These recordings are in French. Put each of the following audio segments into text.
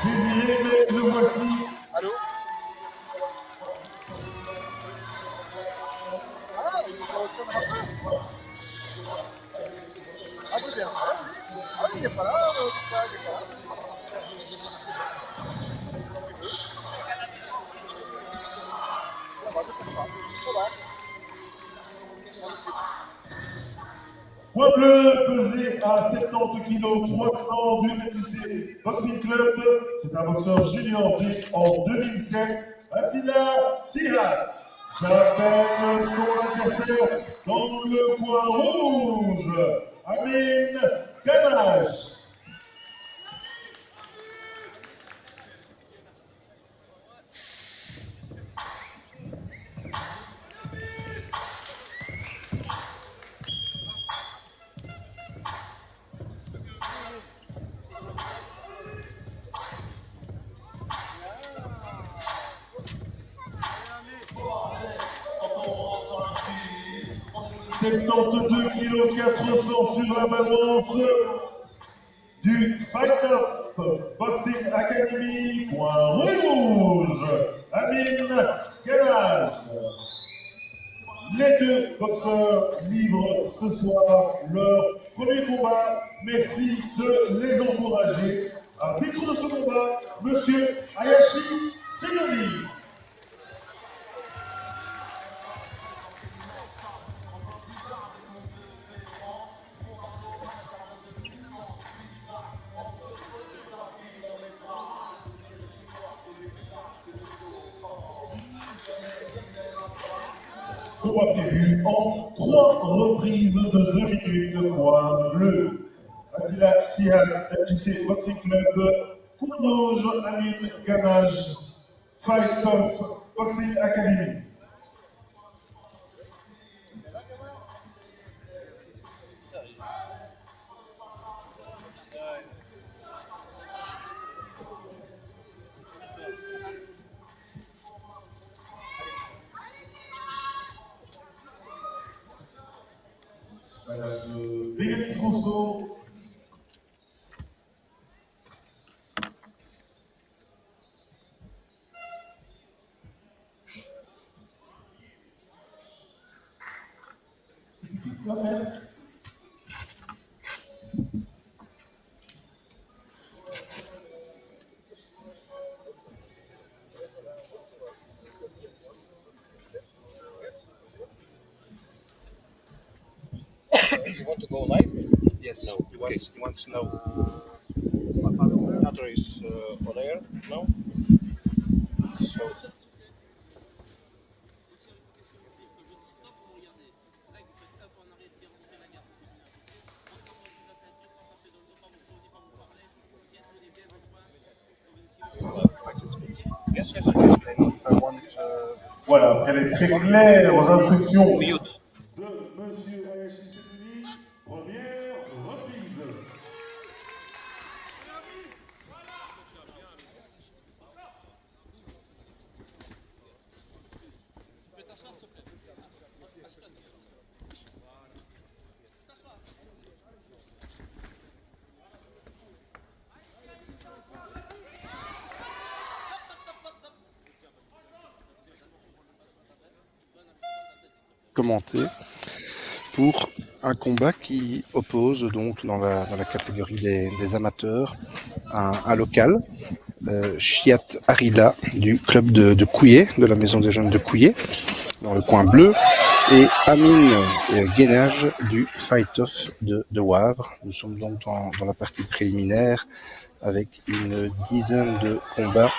désiré, mais le voici. Allô? Ah, il faut autre chose après. Ah, c'est bien. Ah, il n'est pas là, il n'est pas là. Poids bleu, pesé à 70 kg, 300 du MPC Boxing Club. C'est un boxeur junior né en 2007, Attila Sihat. J'appelle son adversaire dans le coin rouge, Amin Kanaj. « 72 kg 400 sur la balance du Fight Off Boxing Academy, point rouge, Amin Kanaj. Les deux boxeurs livrent ce soir leur premier combat. Merci de les encourager. Arbitre de ce combat, Monsieur Hayashi Seyomi. Combat prévu en 3 reprises de 2 minutes. Coin bleu, Attila Sihat, FJC Boxing Club. Coin rouge, Amin Kanaj, Fight Off Boxing Academy. Madame Bérénice Rousseau. Quoi faire? You want to go live? Yes, No. he wants to know. Coordinator is on air now. So yes, yes. And if I want, Voilà, elle est très claire aux instructions Mute. de Monsieur Hayashi Seyomi. Première reprise. Commenté pour un combat qui oppose donc dans la catégorie des amateurs un local, Chiat Arila du club de Couillet, de la maison des jeunes de Couillet, dans le coin bleu, et Amin Guénage du Fight Off de Wavre. Nous sommes donc dans la partie préliminaire avec une dizaine de combats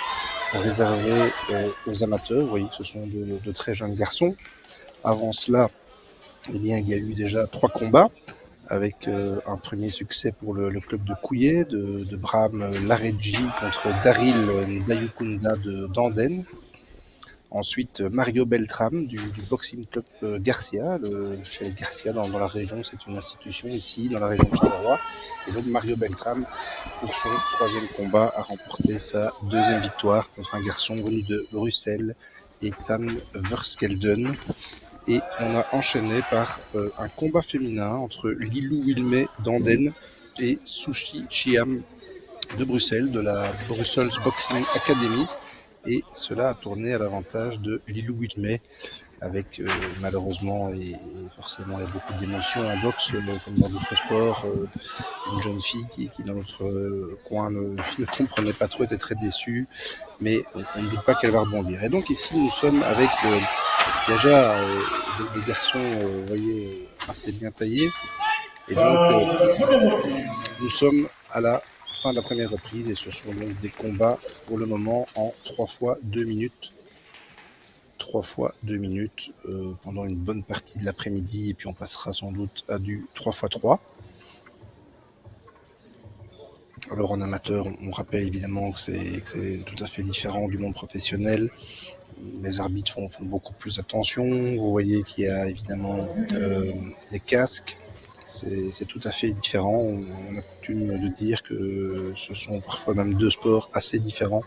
réservés aux amateurs. Vous voyez que ce sont de très jeunes garçons. Avant cela, eh bien, il y a eu déjà 3 combats avec un premier succès pour le club de Couillet, de Bram Lareggi contre Daryl Dayukunda d'Anden. Ensuite, Mario Beltram du Boxing Club Garcia. Chez Garcia, dans la région, c'est une institution ici, dans la région de Charleroi. Et donc, Mario Beltram, pour son 3e combat, a remporté sa 2e victoire contre un garçon venu de Bruxelles, Ethan Verskelden. Et on a enchaîné par un combat féminin entre Lilou Wilmé d'Anden et Sushi Chiam de Bruxelles, de la Brussels Boxing Academy. Et cela a tourné à l'avantage de Lilou Wilmé, avec malheureusement et forcément il y a beaucoup d'émotions en boxe comme dans d'autres sports, une jeune fille qui dans notre coin ne comprenait pas trop, était très déçue, mais on ne doute pas qu'elle va rebondir. Et donc ici nous sommes avec déjà des garçons, vous voyez, assez bien taillés, et donc nous sommes à la fin de la première reprise et ce sont donc des combats pour le moment en 3 fois 2 minutes. 3 fois 2 minutes pendant une bonne partie de l'après-midi et puis on passera sans doute à du 3 fois 3. Alors en amateur, on rappelle évidemment que c'est tout à fait différent du monde professionnel. Les arbitres font beaucoup plus attention. Vous voyez qu'il y a évidemment des casques. C'est tout à fait différent. On a coutume de dire que ce sont parfois même deux sports assez différents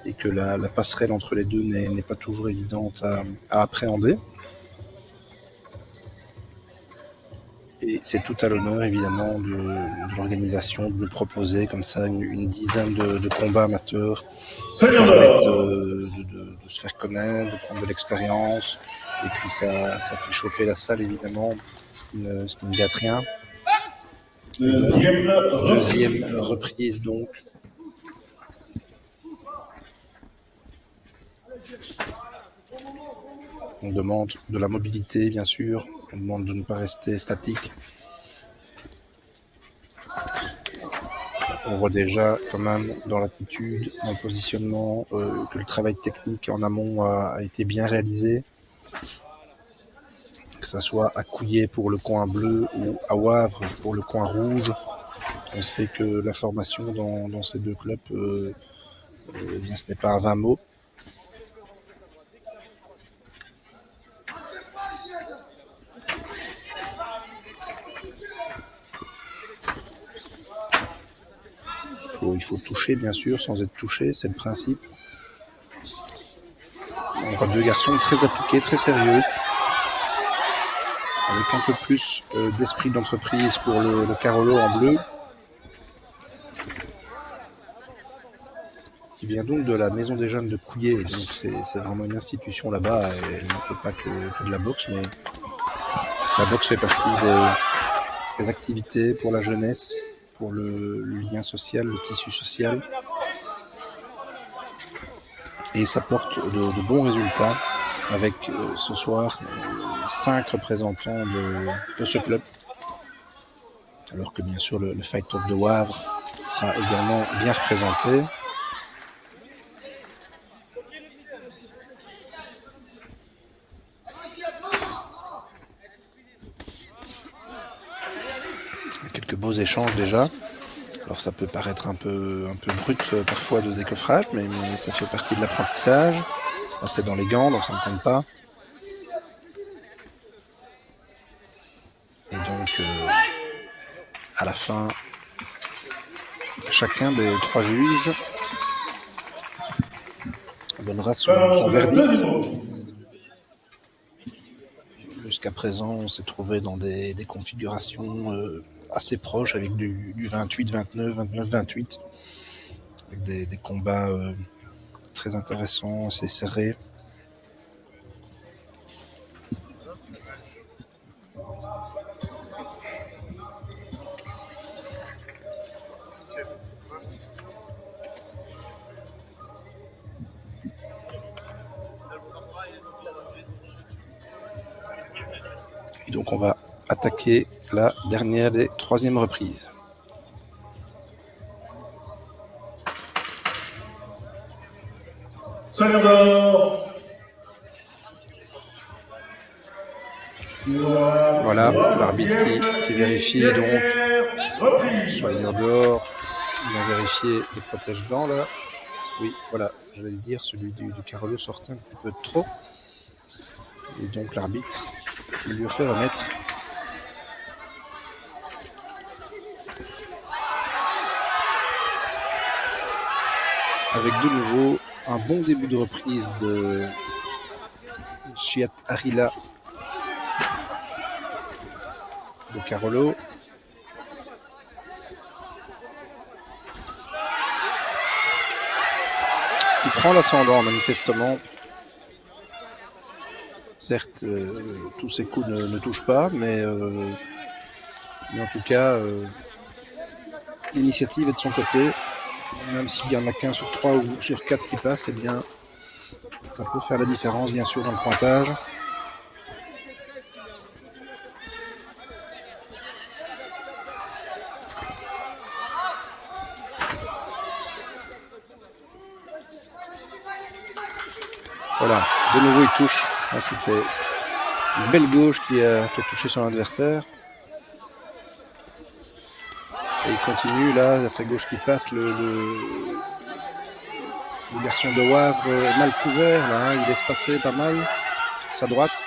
et que la passerelle entre les deux n'est pas toujours évidente à appréhender. Et c'est tout à l'honneur évidemment de l'organisation de nous proposer comme ça une dizaine de combats amateurs qui permettent de se faire connaître, de prendre de l'expérience. Et puis ça fait chauffer la salle évidemment, ce qui ne gâte rien. Deuxième reprise donc. On demande de la mobilité, bien sûr. On demande de ne pas rester statique. On voit déjà quand même dans l'attitude, dans le positionnement, que le travail technique en amont a été bien réalisé. Que ça soit à Couillet pour le coin bleu ou à Wavre pour le coin rouge. On sait que la formation dans ces deux clubs, ce n'est pas à 20 mots. Il faut toucher, bien sûr, sans être touché, c'est le principe. On voit deux garçons très appliqués, très sérieux, avec un peu plus d'esprit d'entreprise pour le Carolo en bleu, qui vient donc de la Maison des Jeunes de Couillet. Donc c'est vraiment une institution là-bas, elle ne fait pas que de la boxe, mais la boxe fait partie des activités pour la jeunesse, pour le lien social, le tissu social. Et ça porte de bons résultats avec ce soir 5 représentants de ce club. Alors que bien sûr le Fight of the Wavre sera également bien représenté. Quelques beaux échanges déjà. Alors ça peut paraître un peu brut parfois de décoffrage, mais ça fait partie de l'apprentissage. Là, c'est dans les gants, donc ça ne compte pas. Et donc, à la fin, chacun des 3 juges donnera son verdict. Jusqu'à présent, on s'est trouvé dans des configurations assez proches, avec du 28-29, 29-28, avec des combats très intéressants, assez serrés. Et donc on va attaquer la dernière des 3e reprises. Voilà, l'arbitre qui vérifie donc soigneur dehors. Ils ont vérifié les protège-dents là. Oui, voilà, j'allais le dire, celui du Carolo sortait un petit peu trop. Et donc l'arbitre lui a fait remettre. Avec de nouveau un bon début de reprise de Chiat Arila de Carolo. qui prend l'ascendant manifestement. Certes, tous ces coups ne touchent pas, mais en tout cas, l'initiative est de son côté. Même s'il n'y en a qu'un sur 3 ou sur 4 qui passe, eh bien, ça peut faire la différence, bien sûr, dans le pointage. Voilà, de nouveau il touche. Là, c'était une belle gauche qui a touché son adversaire. Et il continue, là, à sa gauche qui passe, le garçon de Wavre est mal couvert, là, il laisse passer pas mal sur sa droite.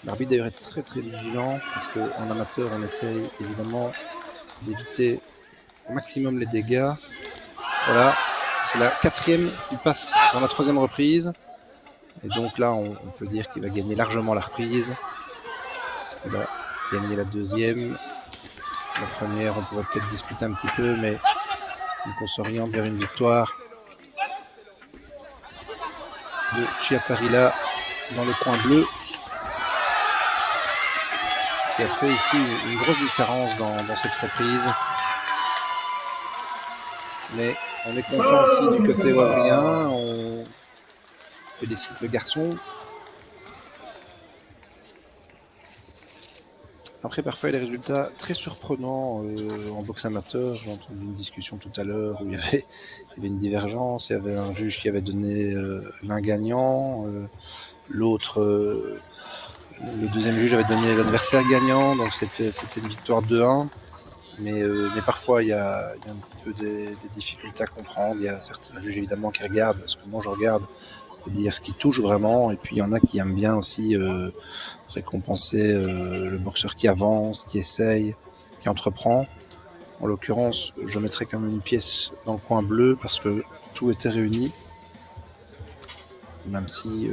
L'arbitre d'ailleurs est très très vigilant, parce qu'en amateur, on essaye évidemment d'éviter au maximum les dégâts. Voilà, c'est la 4e qui passe dans la 3e reprise. Et donc là, on peut dire qu'il va gagner largement la reprise. Il va gagner la 2e. La première, on pourrait peut-être discuter un petit peu, mais donc on s'oriente vers une victoire de Chiatarila dans le coin bleu, qui a fait ici une grosse différence dans cette reprise. Mais on est content aussi du côté wavrien. On félicite le garçon. Après, parfois, il y a des résultats très surprenants en boxe amateur. J'ai entendu une discussion tout à l'heure où il y avait une divergence. Il y avait un juge qui avait donné l'un gagnant. L'autre, le deuxième juge avait donné l'adversaire gagnant. Donc, c'était une victoire 2-1. Mais parfois, il y a un petit peu des difficultés à comprendre. Il y a certains juges, évidemment, qui regardent ce que moi je regarde, c'est-à-dire ce qui touche vraiment. Et puis, il y en a qui aiment bien aussi récompenser le boxeur qui avance, qui essaye, qui entreprend. En l'occurrence, je mettrais quand même une pièce dans le coin bleu parce que tout était réuni. Même si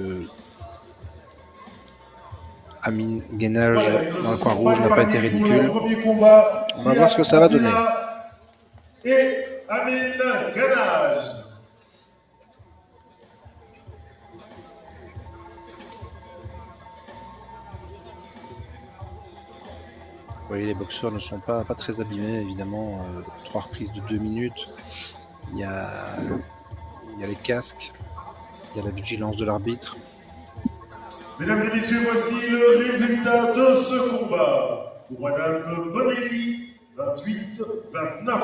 Amin Guénage dans le coin rouge n'a pas été ridicule. On va voir ce que ça va donner. Et Amin Guénage. Oui, les boxeurs ne sont pas très abîmés, évidemment. 3 reprises de 2 minutes. Il y a les casques, il y a la vigilance de l'arbitre. Mesdames et messieurs, voici le résultat de ce combat. Pour Madame Bonelli, 28-29.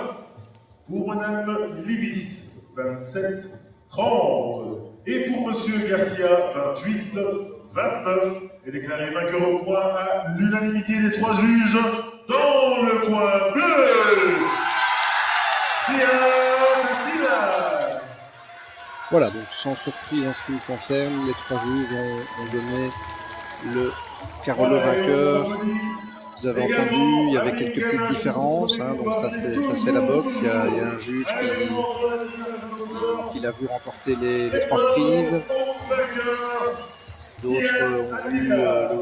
Pour Madame Livis, 27-30. Et pour Monsieur Garcia, 28-29. Et déclaré vainqueur au point à l'unanimité des 3 juges dans le coin bleu. Siatila. Voilà, donc sans surprise en ce qui me concerne, les 3 juges ont donné le Carolo vainqueur. Vous avez entendu, il y avait quelques petites différences, hein, donc ça c'est la boxe. Il y a un juge qui l'a vu remporter les 3 reprises. D'autres ont vu le